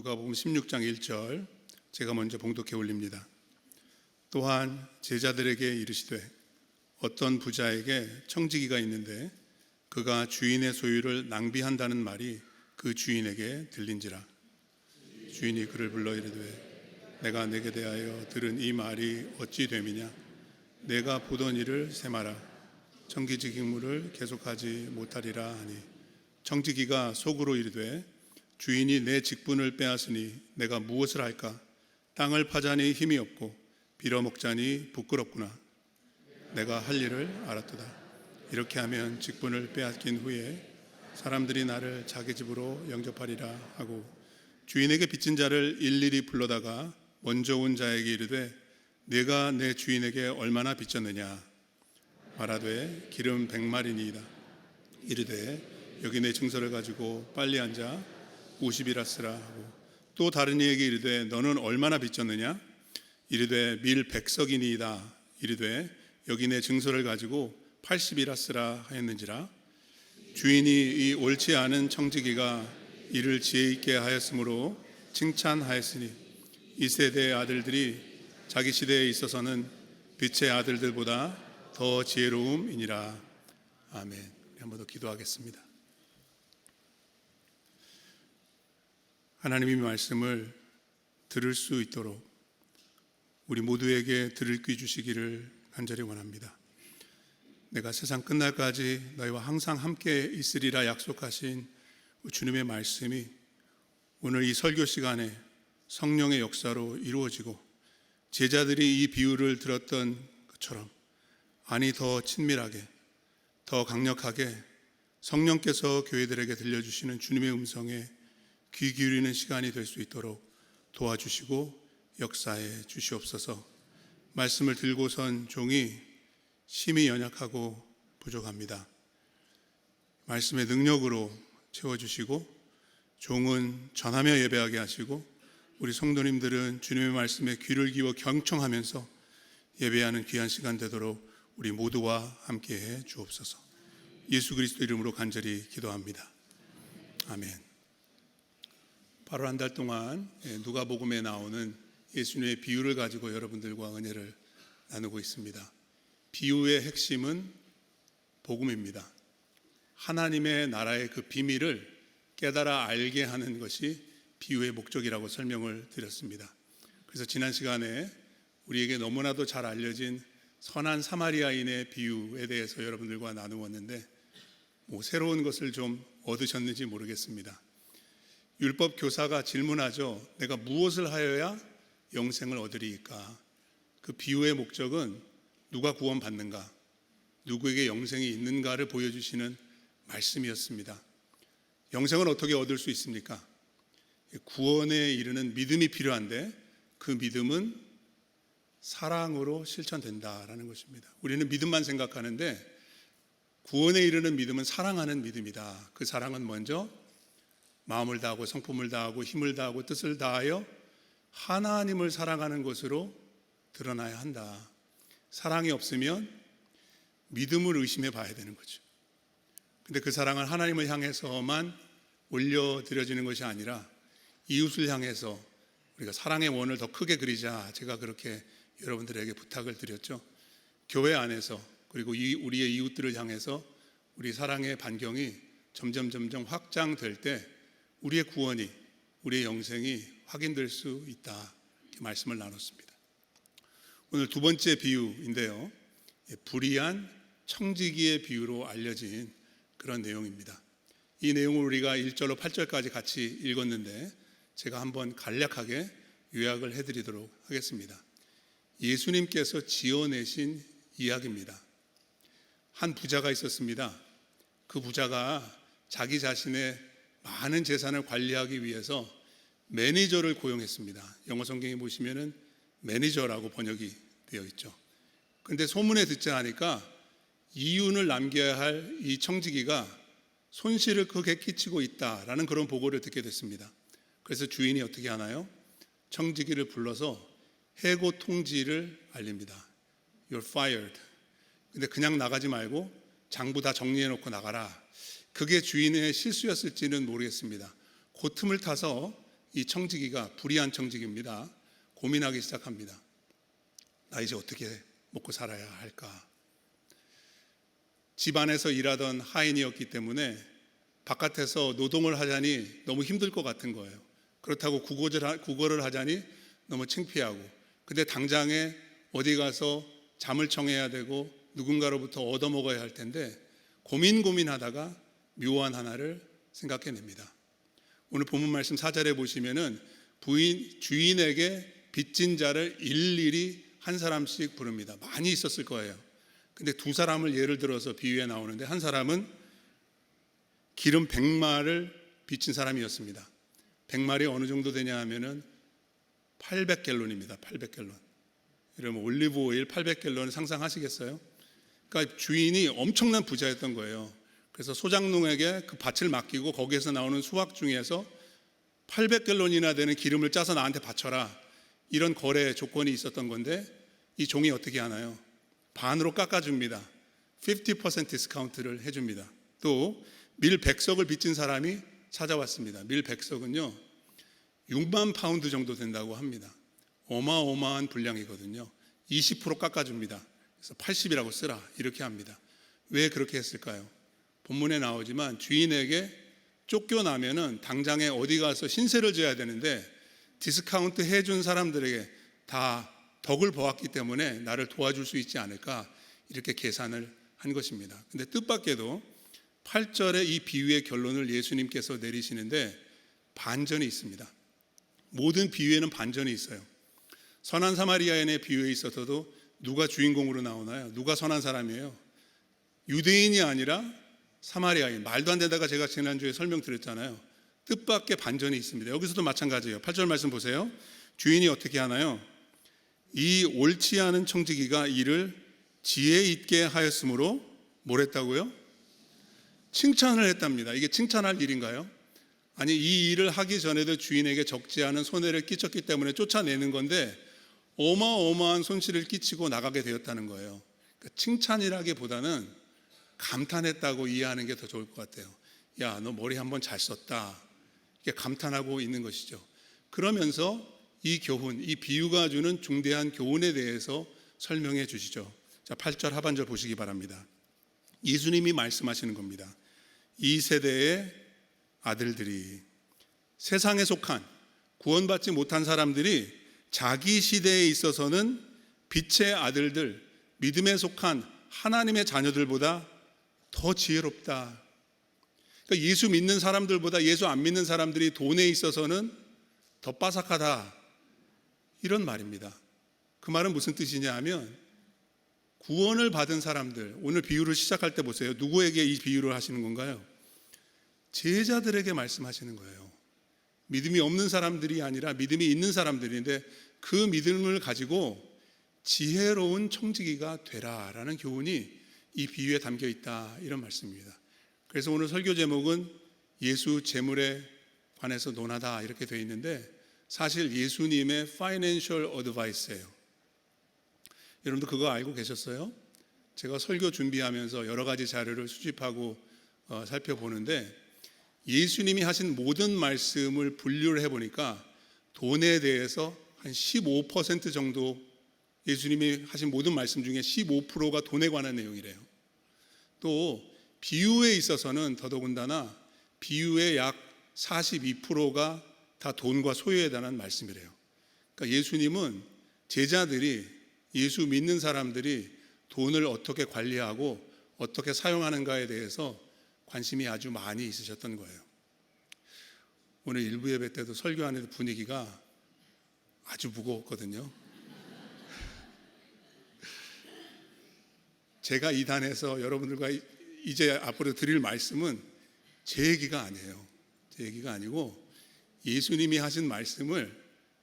누가복음 16장 1절 제가 먼저 봉독해 올립니다. 또한 제자들에게 이르시되 어떤 부자에게 청지기가 있는데 그가 주인의 소유를 낭비한다는 말이 그 주인에게 들린지라. 주인이 그를 불러 이르되 내가 내게 대하여 들은 이 말이 어찌 됨이냐. 내가 보던 일을 세마라. 청지기 직무를 계속하지 못하리라 하니, 청지기가 속으로 이르되 주인이 내 직분을 빼앗으니 내가 무엇을 할까? 땅을 파자니 힘이 없고 빌어먹자니 부끄럽구나. 내가 할 일을 알았도다. 이렇게 하면 직분을 빼앗긴 후에 사람들이 나를 자기 집으로 영접하리라 하고, 주인에게 빚진 자를 일일이 불러다가 먼저 온 자에게 이르되 내가 내 주인에게 얼마나 빚졌느냐. 말하되 기름 100마리니이다. 이르되 여기 내 증서를 가지고 빨리 앉아 50이라 쓰라 하고, 또 다른 이에게 이르되 너는 얼마나 빚졌느냐. 이르되 밀 100석이니이다. 이르되 여기 내 증서를 가지고 80이라 쓰라 하였는지라. 주인이 이 옳지 않은 청지기가 이를 지혜 있게 하였으므로 칭찬하였으니, 이 세대의 아들들이 자기 시대에 있어서는 빛의 아들들보다 더 지혜로움이니라. 아멘. 한 번 더 기도하겠습니다. 하나님의 말씀을 들을 수 있도록 우리 모두에게 들을 귀 주시기를 간절히 원합니다. 내가 세상 끝날까지 너희와 항상 함께 있으리라 약속하신 주님의 말씀이 오늘 이 설교 시간에 성령의 역사로 이루어지고, 제자들이 이 비유를 들었던 것처럼 아니 더 친밀하게, 더 강력하게 성령께서 교회들에게 들려주시는 주님의 음성에 귀 기울이는 시간이 될 수 있도록 도와주시고 역사해 주시옵소서. 말씀을 들고선 종이 심히 연약하고 부족합니다. 말씀의 능력으로 채워주시고 종은 전하며 예배하게 하시고, 우리 성도님들은 주님의 말씀에 귀를 기워 경청하면서 예배하는 귀한 시간 되도록 우리 모두와 함께해 주옵소서. 예수 그리스도 이름으로 간절히 기도합니다. 아멘. 바로 한 달 동안 누가복음에 나오는 예수님의 비유를 가지고 여러분들과 은혜를 나누고 있습니다. 비유의 핵심은 복음입니다. 하나님의 나라의 그 비밀을 깨달아 알게 하는 것이 비유의 목적이라고 설명을 드렸습니다. 그래서 지난 시간에 우리에게 너무나도 잘 알려진 선한 사마리아인의 비유에 대해서 여러분들과 나누었는데, 새로운 것을 좀 얻으셨는지 모르겠습니다. 율법 교사가 질문하죠. 내가 무엇을 하여야 영생을 얻으리이까? 그 비유의 목적은 누가 구원받는가, 누구에게 영생이 있는가를 보여주시는 말씀이었습니다. 영생을 어떻게 얻을 수 있습니까? 구원에 이르는 믿음이 필요한데, 그 믿음은 사랑으로 실천된다라는 것입니다. 우리는 믿음만 생각하는데 구원에 이르는 믿음은 사랑하는 믿음이다. 그 사랑은 먼저 마음을 다하고 성품을 다하고 힘을 다하고 뜻을 다하여 하나님을 사랑하는 것으로 드러나야 한다. 사랑이 없으면 믿음을 의심해 봐야 되는 거죠. 근데 그 사랑은 하나님을 향해서만 올려드려지는 것이 아니라 이웃을 향해서 우리가 사랑의 원을 더 크게 그리자, 제가 그렇게 여러분들에게 부탁을 드렸죠. 교회 안에서 그리고 우리의 이웃들을 향해서 우리 사랑의 반경이 점점 확장될 때 우리의 구원이, 우리의 영생이 확인될 수 있다, 이렇게 말씀을 나눴습니다. 오늘 두 번째 비유인데요, 불의한 청지기의 비유로 알려진 그런 내용입니다. 이 내용을 우리가 1절로 8절까지 같이 읽었는데 제가 한번 간략하게 요약을 해드리도록 하겠습니다. 예수님께서 지어내신 이야기입니다. 한 부자가 있었습니다. 그 부자가 자기 자신의 많은 재산을 관리하기 위해서 매니저를 고용했습니다. 영어 성경에 보시면은 매니저라고 번역이 되어 있죠. 그런데 소문에 듣지 않으니까 이윤을 남겨야 할 이 청지기가 손실을 크게 끼치고 있다라는 그런 보고를 듣게 됐습니다. 그래서 주인이 어떻게 하나요? 청지기를 불러서 해고 통지를 알립니다. You're fired. 근데 그냥 나가지 말고 장부 다 정리해 놓고 나가라. 그게 주인의 실수였을지는 모르겠습니다. 그 틈을 타서 이 청지기가 불의한 청지기입니다. 고민하기 시작합니다. 나 이제 어떻게 먹고 살아야 할까? 집안에서 일하던 하인이었기 때문에 바깥에서 노동을 하자니 너무 힘들 것 같은 거예요. 그렇다고 국어를 하자니 너무 창피하고, 근데 당장에 어디 가서 잠을 청해야 되고 누군가로부터 얻어먹어야 할 텐데 고민하다가 묘안 하나를 생각해냅니다. 오늘 본문 말씀 4절에 보시면은 주인에게 빚진 자를 일일이 한 사람씩 부릅니다. 많이 있었을 거예요. 근데 두 사람을 예를 들어서 비유에 나오는데, 한 사람은 기름 100마를 빚진 사람이었습니다. 100마리 어느 정도 되냐 하면은 800갤론입니다. 800갤론. 이러면 올리브 오일 800갤론 상상하시겠어요? 그러니까 주인이 엄청난 부자였던 거예요. 그래서 소장농에게 그 밭을 맡기고 거기에서 나오는 수확 중에서 800갤론이나 되는 기름을 짜서 나한테 바쳐라, 이런 거래 조건이 있었던 건데, 이 종이 어떻게 하나요? 반으로 깎아줍니다. 50% 디스카운트를 해줍니다. 또 밀 100석을 빚진 사람이 찾아왔습니다. 밀 100석은요 6만 파운드 정도 된다고 합니다. 어마어마한 분량이거든요. 20% 깎아줍니다. 그래서 80이라고 쓰라, 이렇게 합니다. 왜 그렇게 했을까요? 본문에 나오지만 주인에게 쫓겨나면은 당장에 어디 가서 신세를 져야 되는데, 디스카운트 해준 사람들에게 다 덕을 보았기 때문에 나를 도와줄 수 있지 않을까, 이렇게 계산을 한 것입니다. 근데 뜻밖에도 8절의 이 비유의 결론을 예수님께서 내리시는데 반전이 있습니다. 모든 비유에는 반전이 있어요. 선한 사마리아인의 비유에 있어서도 누가 주인공으로 나오나요? 누가 선한 사람이에요? 유대인이 아니라 사마리아인. 말도 안 되다가 제가 지난주에 설명드렸잖아요. 뜻밖의 반전이 있습니다. 여기서도 마찬가지예요. 8절 말씀 보세요. 주인이 어떻게 하나요? 이 옳지 않은 청지기가 이를 지혜 있게 하였으므로 뭘 했다고요? 칭찬을 했답니다. 이게 칭찬할 일인가요? 아니, 이 일을 하기 전에도 주인에게 적지 않은 손해를 끼쳤기 때문에 쫓아내는 건데 어마어마한 손실을 끼치고 나가게 되었다는 거예요. 그러니까 칭찬이라기보다는 감탄했다고 이해하는 게 더 좋을 것 같아요. 야, 너 머리 한번 잘 썼다, 이게 감탄하고 있는 것이죠. 그러면서 이 교훈, 이 비유가 주는 중대한 교훈에 대해서 설명해 주시죠. 자, 8절 하반절 보시기 바랍니다. 예수님이 말씀하시는 겁니다. 이 세대의 아들들이, 세상에 속한 구원받지 못한 사람들이 자기 시대에 있어서는 빛의 아들들, 믿음에 속한 하나님의 자녀들보다 더 지혜롭다. 그러니까 예수 믿는 사람들보다 예수 안 믿는 사람들이 돈에 있어서는 더 빠삭하다, 이런 말입니다. 그 말은 무슨 뜻이냐 하면, 구원을 받은 사람들, 오늘 비유를 시작할 때 보세요. 누구에게 이 비유를 하시는 건가요? 제자들에게 말씀하시는 거예요. 믿음이 없는 사람들이 아니라 믿음이 있는 사람들인데, 그 믿음을 가지고 지혜로운 청지기가 되라라는 교훈이 이 비유에 담겨 있다, 이런 말씀입니다. 그래서 오늘 설교 제목은 예수 재물에 관해서 논하다, 이렇게 되어 있는데, 사실 예수님의 파이낸셜 어드바이스예요. 여러분들 그거 알고 계셨어요? 제가 설교 준비하면서 여러 가지 자료를 수집하고 살펴보는데, 예수님이 하신 모든 말씀을 분류를 해보니까 돈에 대해서 한 15% 정도, 예수님이 하신 모든 말씀 중에 15%가 돈에 관한 내용이래요. 또 비유에 있어서는 더더군다나 비유의 약 42%가 다 돈과 소유에 관한 말씀이래요. 그러니까 예수님은 제자들이, 예수 믿는 사람들이 돈을 어떻게 관리하고 어떻게 사용하는가에 대해서 관심이 아주 많이 있으셨던 거예요. 오늘 일부 예배 때도 설교하는 분위기가 아주 무거웠거든요. 제가 이 단에서 여러분들과 이제 앞으로 드릴 말씀은 제 얘기가 아니에요. 제 얘기가 아니고 예수님이 하신 말씀을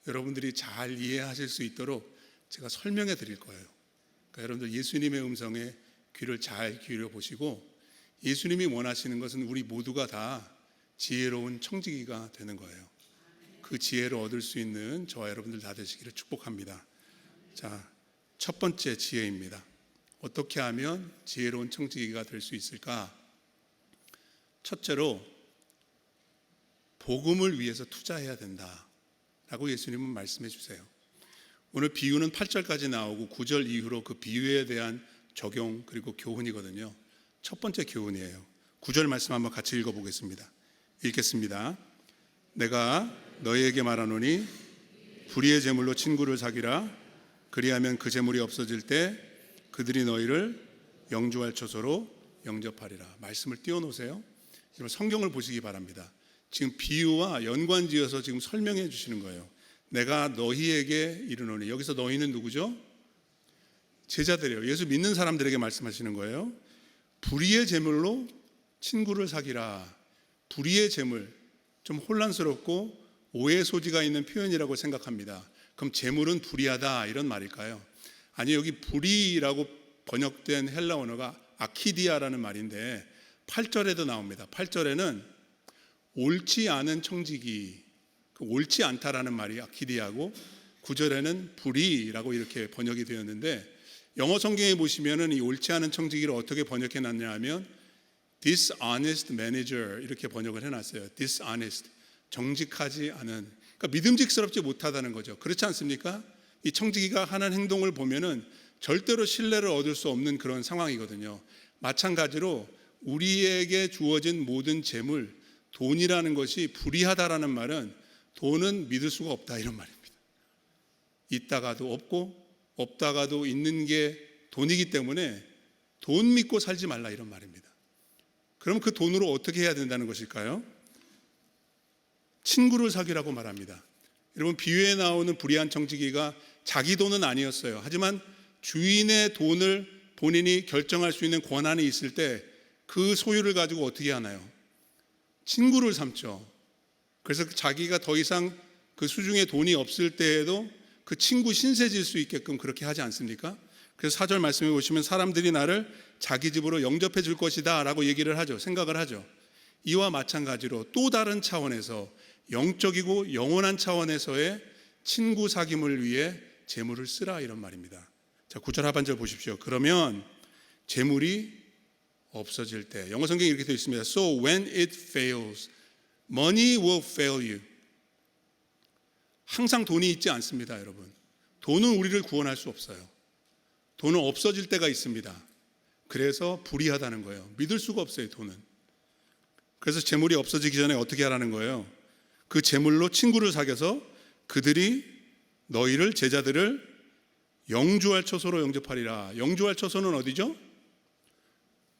여러분들이 잘 이해하실 수 있도록 제가 설명해 드릴 거예요. 그러니까 여러분들 예수님의 음성에 귀를 잘 기울여 보시고, 예수님이 원하시는 것은 우리 모두가 다 지혜로운 청지기가 되는 거예요. 그 지혜를 얻을 수 있는 저와 여러분들 다 되시기를 축복합니다. 자, 첫 번째 지혜입니다. 어떻게 하면 지혜로운 청지기가 될 수 있을까? 첫째로 복음을 위해서 투자해야 된다라고 예수님은 말씀해 주세요. 오늘 비유는 8절까지 나오고 9절 이후로 그 비유에 대한 적용 그리고 교훈이거든요. 첫 번째 교훈이에요. 9절 말씀 한번 같이 읽어보겠습니다. 읽겠습니다. 내가 너희에게 말하노니 불의의 제물로 친구를 사귀라. 그리하면 그 제물이 없어질 때 그들이 너희를 영주할 처소로 영접하리라. 말씀을 띄워놓으세요. 여러분 성경을 보시기 바랍니다. 지금 비유와 연관지어서 지금 설명해 주시는 거예요. 내가 너희에게 이르노니, 여기서 너희는 누구죠? 제자들이에요. 예수 믿는 사람들에게 말씀하시는 거예요. 불의의 제물로 친구를 사귀라. 불의의 제물, 좀 혼란스럽고 오해 소지가 있는 표현이라고 생각합니다. 그럼 제물은 불의하다 이런 말일까요? 아니, 여기 불의라고 번역된 헬라 언어가 아키디아라는 말인데 8절에도 나옵니다. 8절에는 옳지 않은 청지기, 옳지 않다라는 말이 아키디아고 9절에는 불의라고 이렇게 번역이 되었는데, 영어 성경에 보시면은 이 옳지 않은 청지기를 어떻게 번역해 놨냐 하면 dishonest manager 이렇게 번역을 해놨어요. dishonest, 정직하지 않은, 그러니까 믿음직스럽지 못하다는 거죠. 그렇지 않습니까? 이 청지기가 하는 행동을 보면은 절대로 신뢰를 얻을 수 없는 그런 상황이거든요. 마찬가지로 우리에게 주어진 모든 재물, 돈이라는 것이 불의하다라는 말은 돈은 믿을 수가 없다 이런 말입니다. 있다가도 없고 없다가도 있는 게 돈이기 때문에 돈 믿고 살지 말라 이런 말입니다. 그럼 그 돈으로 어떻게 해야 된다는 것일까요? 친구를 사귀라고 말합니다. 여러분, 비유에 나오는 불의한 청지기가 자기 돈은 아니었어요. 하지만 주인의 돈을 본인이 결정할 수 있는 권한이 있을 때 그 소유를 가지고 어떻게 하나요? 친구를 삼죠. 그래서 자기가 더 이상 그 수중에 돈이 없을 때에도 그 친구 신세 질 수 있게끔 그렇게 하지 않습니까? 그래서 4절 말씀해 보시면 사람들이 나를 자기 집으로 영접해 줄 것이다 라고 얘기를 하죠. 생각을 하죠. 이와 마찬가지로 또 다른 차원에서 영적이고 영원한 차원에서의 친구 사귐을 위해 재물을 쓰라 이런 말입니다. 자, 9절 하반절 보십시오. 그러면 재물이 없어질 때, 영어 성경에 이렇게 되어 있습니다. So when it fails, money will fail you. 항상 돈이 있지 않습니다, 여러분. 돈은 우리를 구원할 수 없어요. 돈은 없어질 때가 있습니다. 그래서 불의하다는 거예요. 믿을 수가 없어요, 돈은. 그래서 재물이 없어지기 전에 어떻게 하라는 거예요? 그 재물로 친구를 사귀어서 그들이 너희를, 제자들을 영주할 처소로 영접하리라. 영주할 처소는 어디죠?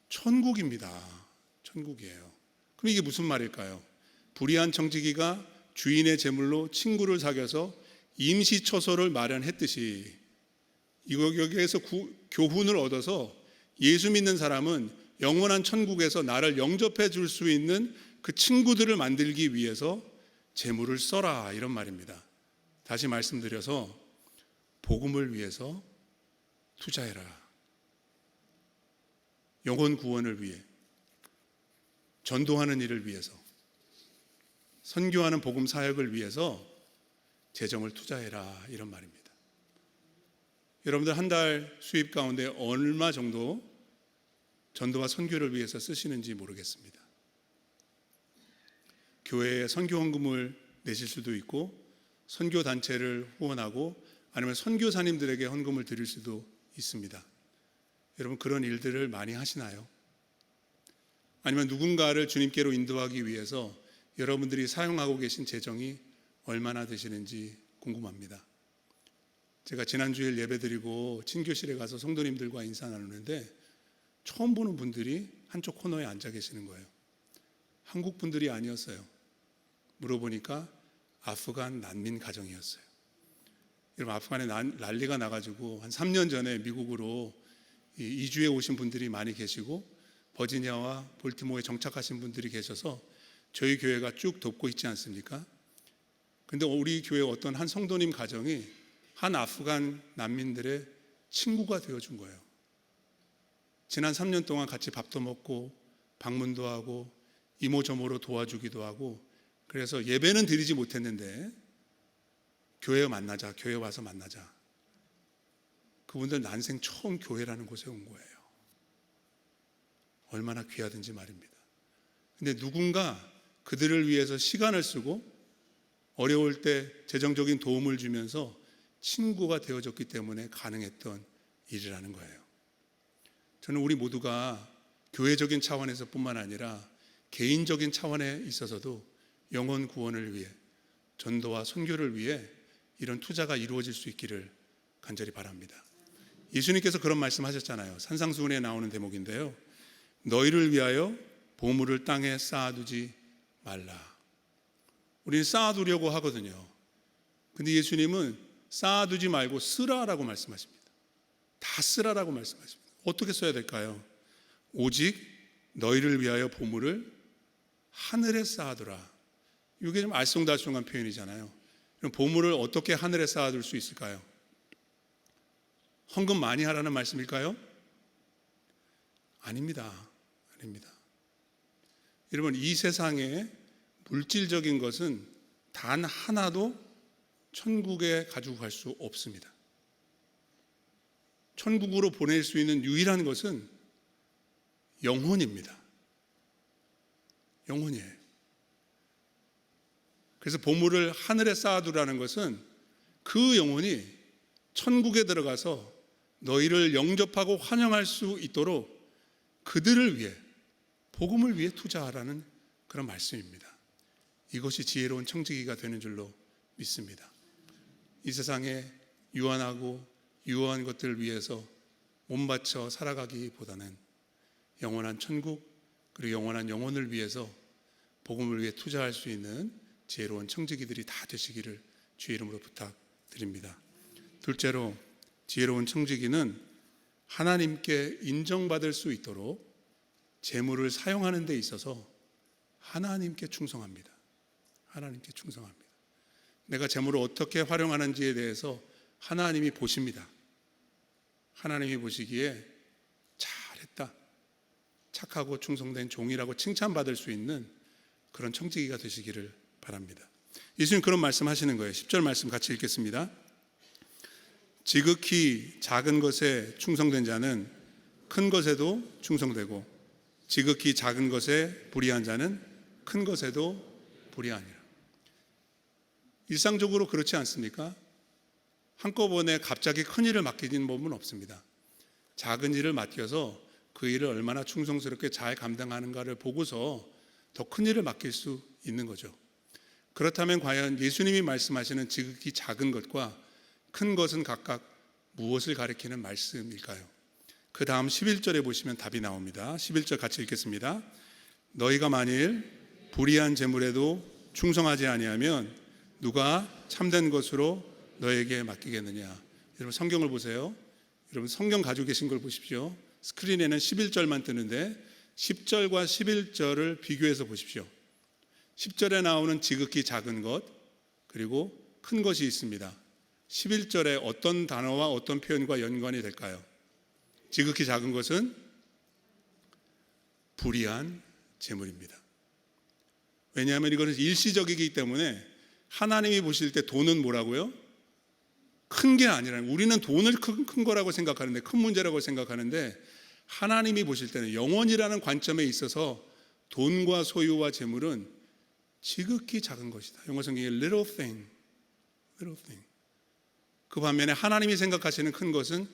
천국입니다. 천국이에요. 그럼 이게 무슨 말일까요? 불의한 청지기가 주인의 재물로 친구를 사귀어서 임시 처소를 마련했듯이 여기에서 교훈을 얻어서 예수 믿는 사람은 영원한 천국에서 나를 영접해 줄 수 있는 그 친구들을 만들기 위해서 재물을 써라 이런 말입니다. 다시 말씀드려서 복음을 위해서 투자해라. 영혼 구원을 위해, 전도하는 일을 위해서, 선교하는 복음 사역을 위해서 재정을 투자해라 이런 말입니다. 여러분들 한 달 수입 가운데 얼마 정도 전도와 선교를 위해서 쓰시는지 모르겠습니다. 교회에 선교 헌금을 내실 수도 있고 선교 단체를 후원하고 아니면 선교사님들에게 헌금을 드릴 수도 있습니다. 여러분, 그런 일들을 많이 하시나요? 아니면 누군가를 주님께로 인도하기 위해서 여러분들이 사용하고 계신 재정이 얼마나 되시는지 궁금합니다. 제가 지난 주일 예배드리고 친교실에 가서 성도님들과 인사 나누는데 처음 보는 분들이 한쪽 코너에 앉아 계시는 거예요. 한국 분들이 아니었어요. 물어보니까 아프간 난민 가정이었어요. 여러분, 아프간에 난리가 나가지고 한 3년 전에 미국으로 이주해 오신 분들이 많이 계시고 버지니아와 볼티모어에 정착하신 분들이 계셔서 저희 교회가 쭉 돕고 있지 않습니까? 그런데 우리 교회 어떤 한 성도님 가정이 한 아프간 난민들의 친구가 되어준 거예요. 지난 3년 동안 같이 밥도 먹고 방문도 하고 이모저모로 도와주기도 하고, 그래서 예배는 드리지 못했는데 교회 만나자, 교회 와서 만나자. 그분들 난생 처음 교회라는 곳에 온 거예요. 얼마나 귀하든지 말입니다. 근데 누군가 그들을 위해서 시간을 쓰고 어려울 때 재정적인 도움을 주면서 친구가 되어줬기 때문에 가능했던 일이라는 거예요. 저는 우리 모두가 교회적인 차원에서 뿐만 아니라 개인적인 차원에 있어서도 영혼 구원을 위해, 전도와 선교를 위해 이런 투자가 이루어질 수 있기를 간절히 바랍니다. 예수님께서 그런 말씀하셨잖아요. 산상수훈에 나오는 대목인데요. 너희를 위하여 보물을 땅에 쌓아두지 말라. 우리는 쌓아두려고 하거든요. 근데 예수님은 쌓아두지 말고 쓰라라고 말씀하십니다. 다 쓰라라고 말씀하십니다. 어떻게 써야 될까요? 오직 너희를 위하여 보물을 하늘에 쌓아두라. 이게 좀 알쏭달쏭한 표현이잖아요. 그럼 보물을 어떻게 하늘에 쌓아둘 수 있을까요? 헌금 많이 하라는 말씀일까요? 아닙니다. 아닙니다. 여러분, 이 세상에 물질적인 것은 단 하나도 천국에 가지고 갈 수 없습니다. 천국으로 보낼 수 있는 유일한 것은 영혼입니다. 영혼이에요. 그래서 보물을 하늘에 쌓아두라는 것은 그 영혼이 천국에 들어가서 너희를 영접하고 환영할 수 있도록 그들을 위해, 복음을 위해 투자하라는 그런 말씀입니다. 이것이 지혜로운 청지기가 되는 줄로 믿습니다. 이 세상에 유한하고 유효한 것들을 위해서 몸 바쳐 살아가기보다는 영원한 천국, 그리고 영원한 영혼을 위해서 복음을 위해 투자할 수 있는 지혜로운 청지기들이 다 되시기를 주의 이름으로 부탁드립니다. 둘째로, 지혜로운 청지기는 하나님께 인정받을 수 있도록 재물을 사용하는 데 있어서 하나님께 충성합니다. 하나님께 충성합니다. 내가 재물을 어떻게 활용하는지에 대해서 하나님이 보십니다. 하나님이 보시기에 잘했다, 착하고 충성된 종이라고 칭찬받을 수 있는 그런 청지기가 되시기를 바랍니다. 예수님 그런 말씀하시는 거예요. 10절 말씀 같이 읽겠습니다. 지극히 작은 것에 충성된 자는 큰 것에도 충성되고 지극히 작은 것에 불의한 자는 큰 것에도 불의하니라. 일상적으로 그렇지 않습니까? 한꺼번에 갑자기 큰 일을 맡기는 법은 없습니다. 작은 일을 맡겨서 그 일을 얼마나 충성스럽게 잘 감당하는가를 보고서 더 큰 일을 맡길 수 있는 거죠. 그렇다면 과연 예수님이 말씀하시는 지극히 작은 것과 큰 것은 각각 무엇을 가리키는 말씀일까요? 그 다음 11절에 보시면 답이 나옵니다. 11절 같이 읽겠습니다. 너희가 만일 불의한 재물에도 충성하지 아니하면 누가 참된 것으로 너에게 맡기겠느냐. 여러분 성경을 보세요. 여러분 성경 가지고 계신 걸 보십시오. 스크린에는 11절만 뜨는데 10절과 11절을 비교해서 보십시오. 10절에 나오는 지극히 작은 것 그리고 큰 것이 있습니다. 11절에 어떤 단어와 어떤 표현과 연관이 될까요? 지극히 작은 것은 불의한 재물입니다. 왜냐하면 이거는 일시적이기 때문에 하나님이 보실 때 돈은 뭐라고요? 큰 게 아니라, 우리는 돈을 큰 거라고 생각하는데, 큰 문제라고 생각하는데 하나님이 보실 때는 영원이라는 관점에 있어서 돈과 소유와 재물은 지극히 작은 것이다. 영어 성경에 little thing. 그 반면에 하나님이 생각하시는 큰 것은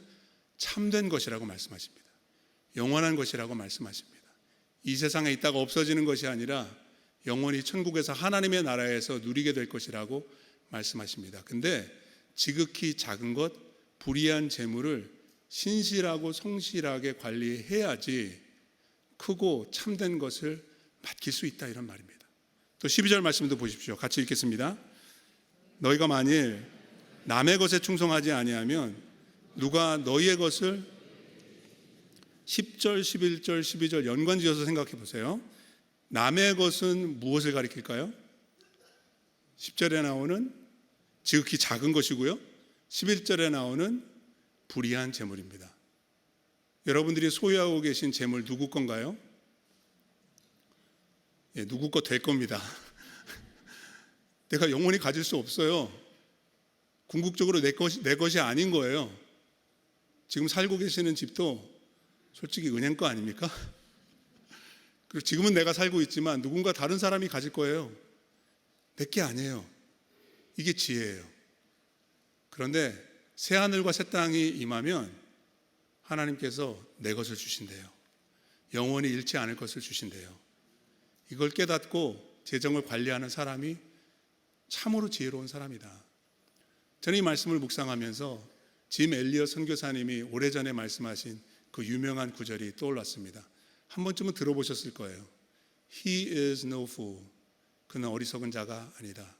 참된 것이라고 말씀하십니다. 영원한 것이라고 말씀하십니다. 이 세상에 있다가 없어지는 것이 아니라 영원히 천국에서 하나님의 나라에서 누리게 될 것이라고 말씀하십니다. 근데 지극히 작은 것, 불의한 재물을 신실하고 성실하게 관리해야지 크고 참된 것을 맡길 수 있다, 이런 말입니다. 또 12절 말씀도 보십시오. 같이 읽겠습니다. 너희가 만일 남의 것에 충성하지 아니하면 누가 너희의 것을, 10절, 11절, 12절 연관지어서 생각해 보세요. 남의 것은 무엇을 가리킬까요? 10절에 나오는 지극히 작은 것이고요, 11절에 나오는 불의한 재물입니다. 여러분들이 소유하고 계신 재물 누구 건가요? 예, 누구 거 될 겁니다. 내가 영원히 가질 수 없어요. 궁극적으로 내 것이 아닌 거예요. 지금 살고 계시는 집도 솔직히 은행 거 아닙니까? 그리고 지금은 내가 살고 있지만 누군가 다른 사람이 가질 거예요. 내게 아니에요. 이게 지혜예요. 그런데 새 하늘과 새 땅이 임하면 하나님께서 내 것을 주신대요. 영원히 잃지 않을 것을 주신대요. 이걸 깨닫고 재정을 관리하는 사람이 참으로 지혜로운 사람이다. 저는 이 말씀을 묵상하면서 짐 엘리엇 선교사님이 오래전에 말씀하신 그 유명한 구절이 떠올랐습니다. 한 번쯤은 들어보셨을 거예요. He is no fool. 그는 어리석은 자가 아니다.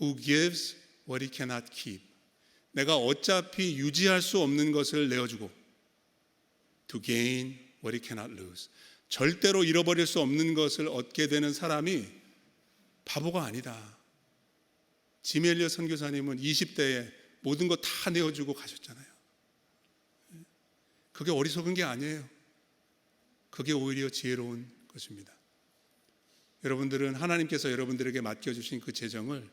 Who gives what he cannot keep. 내가 어차피 유지할 수 없는 것을 내어주고 to gain what he cannot lose. 절대로 잃어버릴 수 없는 것을 얻게 되는 사람이 바보가 아니다. 짐 엘리엇 선교사님은 20대에 모든 거 다 내어주고 가셨잖아요. 그게 어리석은 게 아니에요. 그게 오히려 지혜로운 것입니다. 여러분들은 하나님께서 여러분들에게 맡겨주신 그 재정을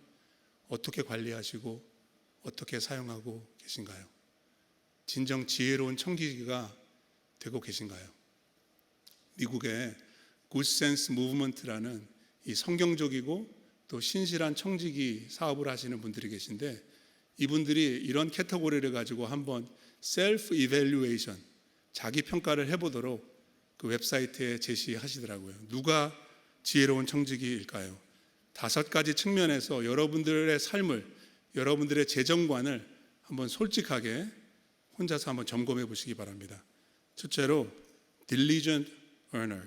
어떻게 관리하시고 어떻게 사용하고 계신가요? 진정 지혜로운 청지기가 되고 계신가요? 미국의 Good Sense Movement라는 이 성경적이고 또 신실한 청지기 사업을 하시는 분들이 계신데, 이분들이 이런 캐터고리를 가지고 한번 셀프 이밸류에이션, 자기 평가를 해보도록 그 웹사이트에 제시하시더라고요. 누가 지혜로운 청지기일까요? 5가지 측면에서 여러분들의 삶을, 여러분들의 재정관을 한번 솔직하게 혼자서 한번 점검해 보시기 바랍니다. 첫째로 diligent earner,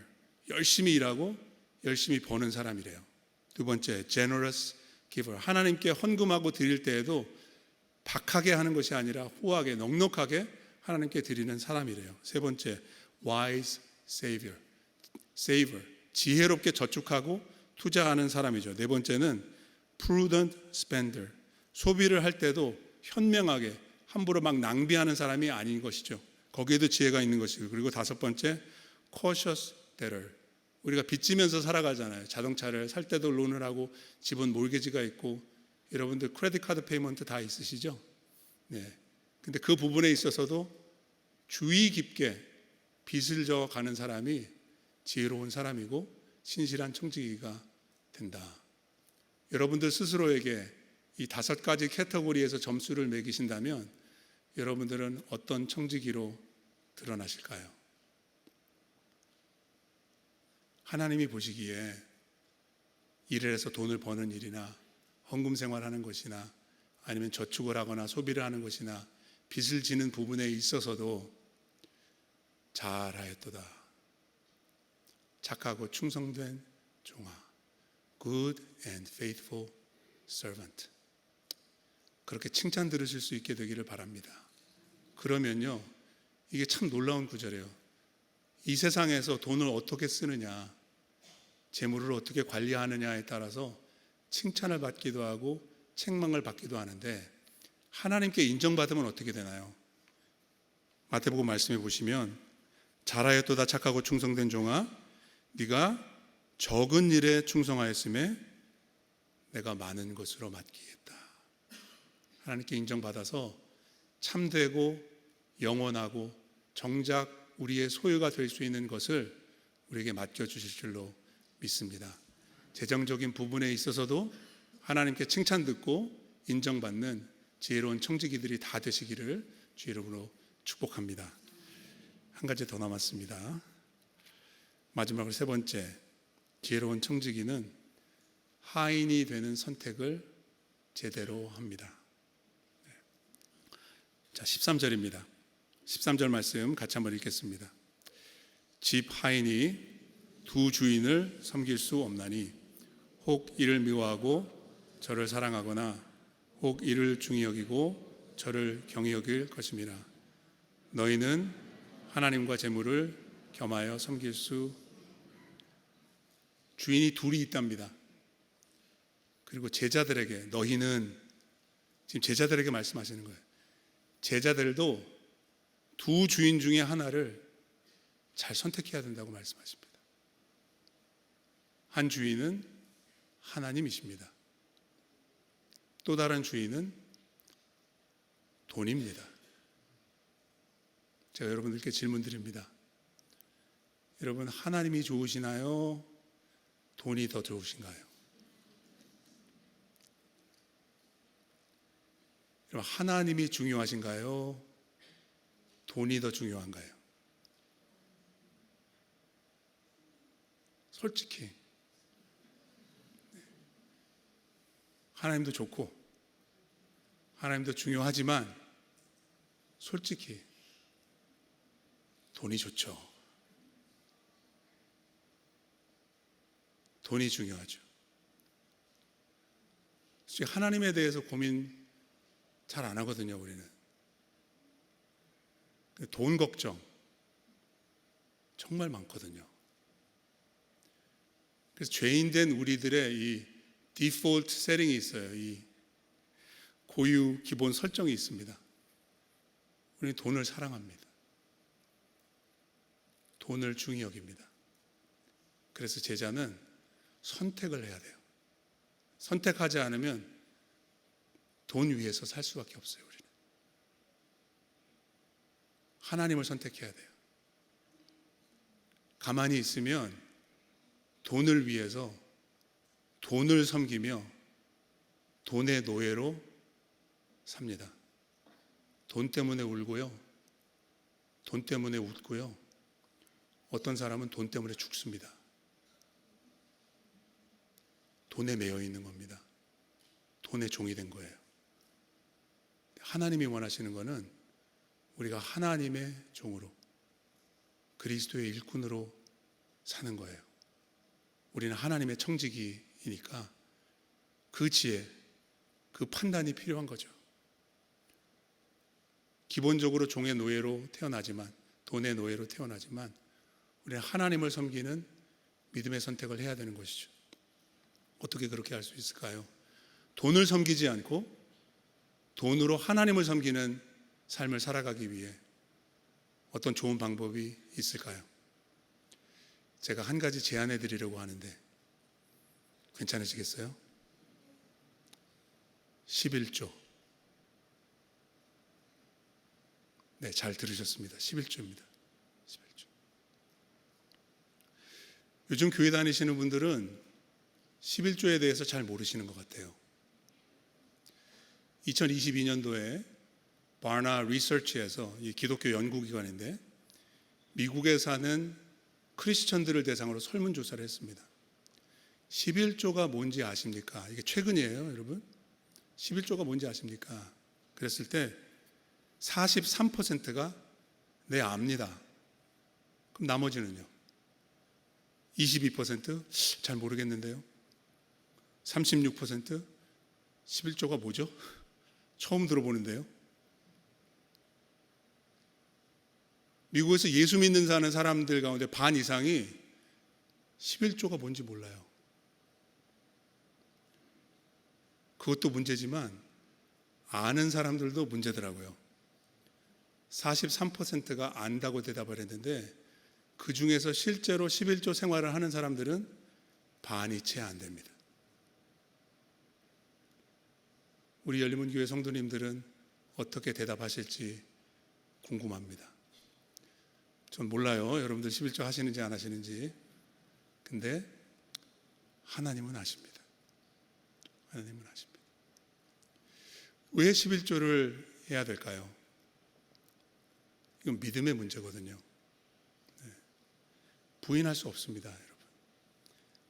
열심히 일하고 열심히 버는 사람이래요. 두 번째, generous giver, 하나님께 헌금하고 드릴 때에도 박하게 하는 것이 아니라 후하게 넉넉하게 하나님께 드리는 사람이래요. 세 번째, wise saver, 지혜롭게 저축하고 투자하는 사람이죠. 네 번째는 prudent spender, 소비를 할 때도 현명하게 함부로 막 낭비하는 사람이 아닌 것이죠. 거기에도 지혜가 있는 것이고, 그리고 5번째, cautious debtor, 우리가 빚지면서 살아가잖아요. 자동차를 살 때도 론을 하고 집은 몰개지가 있고, 여러분들 크레딧 카드 페이먼트 다 있으시죠? 네. 근데 그 부분에 있어서도 주의 깊게 빚을 져 가는 사람이 지혜로운 사람이고 신실한 청지기가 된다. 여러분들 스스로에게 이 5가지 캐터고리에서 점수를 매기신다면 여러분들은 어떤 청지기로 드러나실까요? 하나님이 보시기에 일을 해서 돈을 버는 일이나 헌금 생활하는 것이나 아니면 저축을 하거나 소비를 하는 것이나 빚을 지는 부분에 있어서도 잘하였도다, 착하고 충성된 종아, good and faithful servant, 그렇게 칭찬 들으실 수 있게 되기를 바랍니다. 그러면요, 이게 참 놀라운 구절이에요. 이 세상에서 돈을 어떻게 쓰느냐, 재물을 어떻게 관리하느냐에 따라서 칭찬을 받기도 하고 책망을 받기도 하는데, 하나님께 인정받으면 어떻게 되나요? 마태복음 말씀해 보시면, 잘하였도다 착하고 충성된 종아, 네가 적은 일에 충성하였음에 내가 많은 것으로 맡기겠다. 하나님께 인정받아서 참되고 영원하고 정작 우리의 소유가 될 수 있는 것을 우리에게 맡겨주실 줄로 믿습니다. 재정적인 부분에 있어서도 하나님께 칭찬 듣고 인정받는 지혜로운 청지기들이 다 되시기를 주 이름으로 축복합니다. 한 가지 더 남았습니다. 마지막으로 세 번째, 지혜로운 청지기는 하인이 되는 선택을 제대로 합니다. 자, 13절입니다. 13절 말씀 같이 한번 읽겠습니다. 집 하인이 두 주인을 섬길 수 없나니 혹 이를 미워하고 저를 사랑하거나 혹 이를 중히 여기고 저를 경히 여길 것임이라. 너희는 하나님과 재물을 겸하여 섬길 수, 주인이 둘이 있답니다. 그리고 제자들에게, 너희는, 지금 제자들에게 말씀하시는 거예요. 제자들도 두 주인 중에 하나를 잘 선택해야 된다고 말씀하십니다. 한 주인은 하나님이십니다. 또 다른 주인은 돈입니다. 제가 여러분들께 질문 드립니다. 여러분, 하나님이 좋으시나요? 돈이 더 좋으신가요? 여러분, 하나님이 중요하신가요? 돈이 더 중요한가요? 솔직히 하나님도 좋고 하나님도 중요하지만 솔직히 돈이 좋죠. 돈이 중요하죠. 하나님에 대해서 고민 잘 안 하거든요, 우리는. 돈 걱정 정말 많거든요. 그래서 죄인된 우리들의 이 디폴트 세팅이 있어요. 이 고유 기본 설정이 있습니다. 우리는 돈을 사랑합니다. 돈을 중히 여깁니다. 그래서 제자는 선택을 해야 돼요. 선택하지 않으면 돈 위에서 살 수밖에 없어요. 우리는 하나님을 선택해야 돼요. 가만히 있으면 돈을 위해서 돈을 섬기며 돈의 노예로 삽니다. 돈 때문에 울고요. 돈 때문에 웃고요. 어떤 사람은 돈 때문에 죽습니다. 돈에 매여 있는 겁니다. 돈의 종이 된 거예요. 하나님이 원하시는 것은 우리가 하나님의 종으로 그리스도의 일꾼으로 사는 거예요. 우리는 하나님의 청지기이니까 그 지혜, 그 판단이 필요한 거죠. 기본적으로 종의 노예로 태어나지만, 돈의 노예로 태어나지만 우리는 하나님을 섬기는 믿음의 선택을 해야 되는 것이죠. 어떻게 그렇게 할 수 있을까요? 돈을 섬기지 않고 돈으로 하나님을 섬기는 삶을 살아가기 위해 어떤 좋은 방법이 있을까요? 제가 한 가지 제안해 드리려고 하는데 괜찮으시겠어요? 11조. 네, 잘 들으셨습니다. 11조입니다. 11조. 요즘 교회 다니시는 분들은 11조에 대해서 잘 모르시는 것 같아요. 2022년도에 바나 리서치에서, 이 기독교 연구기관인데 미국에 사는 크리스천들을 대상으로 설문조사를 했습니다. 11조가 뭔지 아십니까? 이게 최근이에요, 여러분. 11조가 뭔지 아십니까? 그랬을 때 43%가 네, 압니다. 그럼 나머지는요? 22% 잘 모르겠는데요. 36% 11조가 뭐죠? 처음 들어보는데요. 미국에서 예수 믿는 사는 사람들 가운데 반 이상이 11조가 뭔지 몰라요. 그것도 문제지만 아는 사람들도 문제더라고요. 43%가 안다고 대답을 했는데 그 중에서 실제로 11조 생활을 하는 사람들은 반이 채 안 됩니다. 우리 열린문교회 성도님들은 어떻게 대답하실지 궁금합니다. 전 몰라요. 여러분들 11조 하시는지 안 하시는지. 근데 하나님은 아십니다. 하나님은 아십니다. 왜 11조를 해야 될까요? 이건 믿음의 문제거든요. 네. 부인할 수 없습니다, 여러분.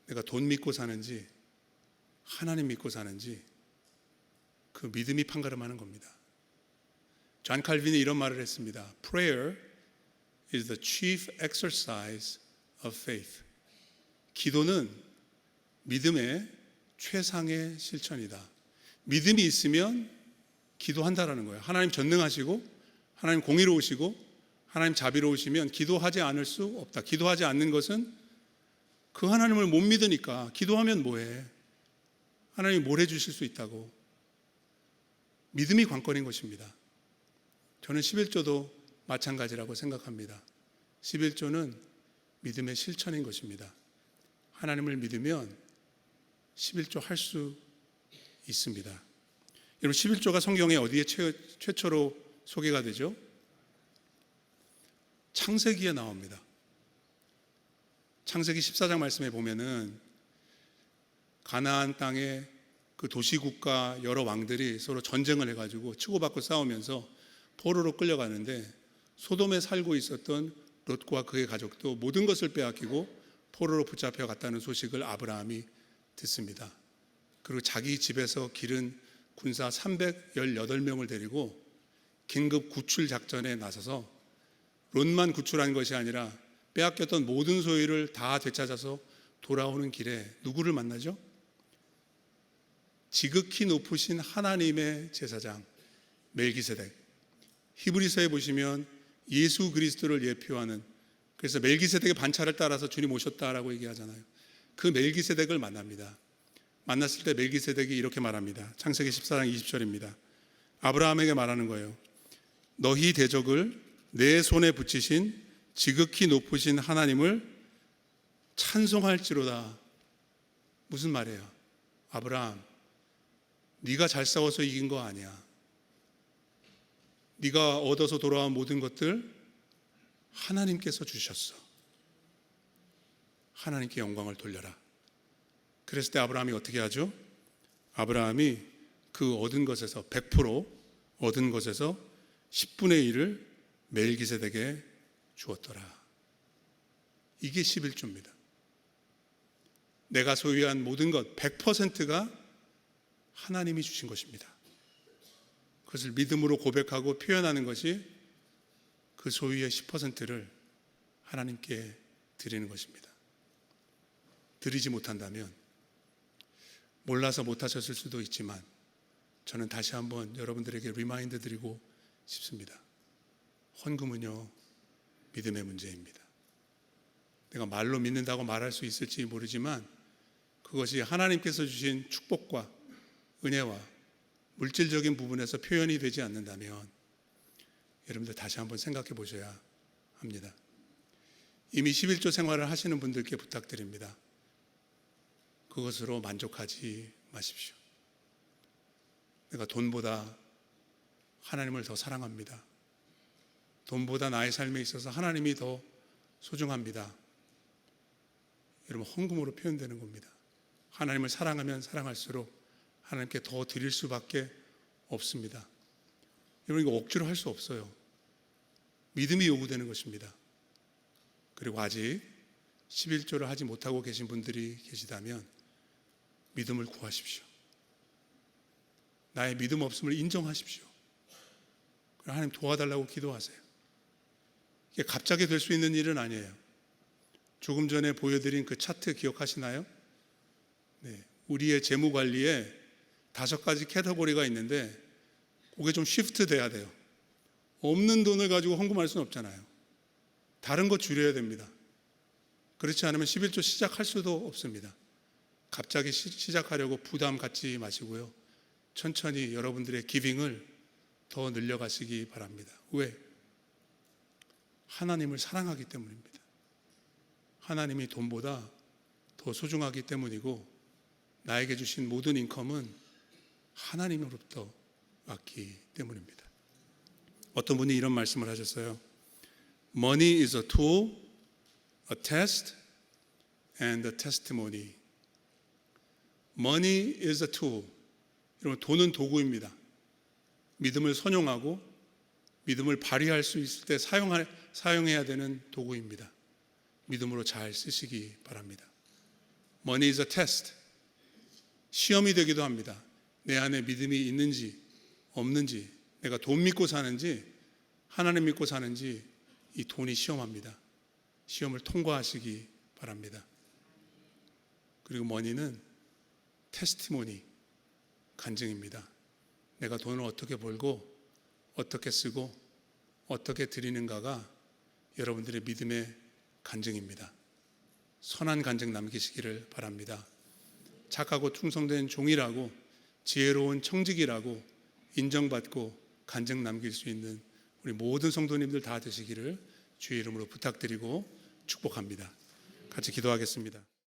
내가 돈 믿고 사는지 하나님 믿고 사는지 그 믿음이 판가름하는 겁니다. 존 칼빈이 이런 말을 했습니다. Prayer is the chief exercise of faith. 기도는 믿음의 최상의 실천이다. 믿음이 있으면 기도한다라는 거예요. 하나님 전능하시고 하나님 공의로우시고 하나님 자비로우시면 기도하지 않을 수 없다. 기도하지 않는 것은 그 하나님을 못 믿으니까 기도하면 뭐해? 하나님이 뭘 해주실 수 있다고. 믿음이 관건인 것입니다. 저는 11조도 마찬가지라고 생각합니다. 11조는 믿음의 실천인 것입니다. 하나님을 믿으면 11조 할 수 있습니다. 여러분, 11조가 성경에 어디에 최초로 소개가 되죠? 창세기에 나옵니다. 창세기 14장 말씀에 보면은 가나안 땅에 그 도시국가 여러 왕들이 서로 전쟁을 해가지고 치고받고 싸우면서 포로로 끌려가는데 소돔에 살고 있었던 롯과 그의 가족도 모든 것을 빼앗기고 포로로 붙잡혀 갔다는 소식을 아브라함이 듣습니다. 그리고 자기 집에서 기른 군사 318명을 데리고 긴급 구출 작전에 나서서 롯만 구출한 것이 아니라 빼앗겼던 모든 소유를 다 되찾아서 돌아오는 길에 누구를 만나죠? 지극히 높으신 하나님의 제사장 멜기세덱. 히브리서에 보시면 예수 그리스도를 예표하는, 그래서 멜기세덱의 반차를 따라서 주님 오셨다라고 얘기하잖아요. 그 멜기세덱을 만납니다. 만났을 때 멜기세덱이 이렇게 말합니다. 창세기 14장 20절입니다. 아브라함에게 말하는 거예요. 너희 대적을 내 손에 붙이신 지극히 높으신 하나님을 찬송할지로다. 무슨 말이에요? 아브라함, 네가 잘 싸워서 이긴 거 아니야. 네가 얻어서 돌아온 모든 것들 하나님께서 주셨어. 하나님께 영광을 돌려라. 그랬을 때 아브라함이 어떻게 하죠? 아브라함이 그 얻은 것에서 100% 얻은 것에서 10분의 1을 멜기세덱에게 주었더라. 이게 11조입니다. 내가 소유한 모든 것 100%가 하나님이 주신 것입니다. 그것을 믿음으로 고백하고 표현하는 것이 그 소유의 10%를 하나님께 드리는 것입니다. 드리지 못한다면 몰라서 못하셨을 수도 있지만 저는 다시 한번 여러분들에게 리마인드 드리고 싶습니다. 헌금은요, 믿음의 문제입니다. 내가 말로 믿는다고 말할 수 있을지 모르지만 그것이 하나님께서 주신 축복과 은혜와 물질적인 부분에서 표현이 되지 않는다면 여러분들 다시 한번 생각해 보셔야 합니다. 이미 11조 생활을 하시는 분들께 부탁드립니다. 그것으로 만족하지 마십시오. 내가 돈보다 하나님을 더 사랑합니다. 돈보다 나의 삶에 있어서 하나님이 더 소중합니다. 여러분, 헌금으로 표현되는 겁니다. 하나님을 사랑하면 사랑할수록 하나님께 더 드릴 수밖에 없습니다. 여러분, 이거 억지로 할 수 없어요. 믿음이 요구되는 것입니다. 그리고 아직 11조를 하지 못하고 계신 분들이 계시다면 믿음을 구하십시오. 나의 믿음 없음을 인정하십시오. 하나님 도와달라고 기도하세요. 이게 갑자기 될 수 있는 일은 아니에요. 조금 전에 보여드린 그 차트 기억하시나요? 네, 우리의 재무 관리에 5가지 캐터고리가 있는데 그게 좀 시프트 돼야 돼요. 없는 돈을 가지고 헌금할 수는 없잖아요. 다른 거 줄여야 됩니다. 그렇지 않으면 11조 시작할 수도 없습니다. 갑자기 시작하려고 부담 갖지 마시고요. 천천히 여러분들의 기빙을 더 늘려가시기 바랍니다. 왜? 하나님을 사랑하기 때문입니다. 하나님이 돈보다 더 소중하기 때문이고 나에게 주신 모든 인컴은 하나님으로부터 왔기 때문입니다. 어떤 분이 이런 말씀을 하셨어요. Money is a tool, a test, and a testimony. Money is a tool. 여러분, 돈은 도구입니다. 믿음을 선용하고 믿음을 발휘할 수 있을 때 사용해야 되는 도구입니다. 믿음으로 잘 쓰시기 바랍니다. Money is a test. 시험이 되기도 합니다. 내 안에 믿음이 있는지 없는지, 내가 돈 믿고 사는지 하나님 믿고 사는지 이 돈이 시험합니다. 시험을 통과하시기 바랍니다. 그리고 머니는 테스티모니, 간증입니다. 내가 돈을 어떻게 벌고 어떻게 쓰고 어떻게 드리는가가 여러분들의 믿음의 간증입니다. 선한 간증 남기시기를 바랍니다. 착하고 충성된 종이라고, 지혜로운 청직이라고 인정받고 간증 남길 수 있는 우리 모든 성도님들 다 되시기를 주의 이름으로 부탁드리고 축복합니다. 같이 기도하겠습니다.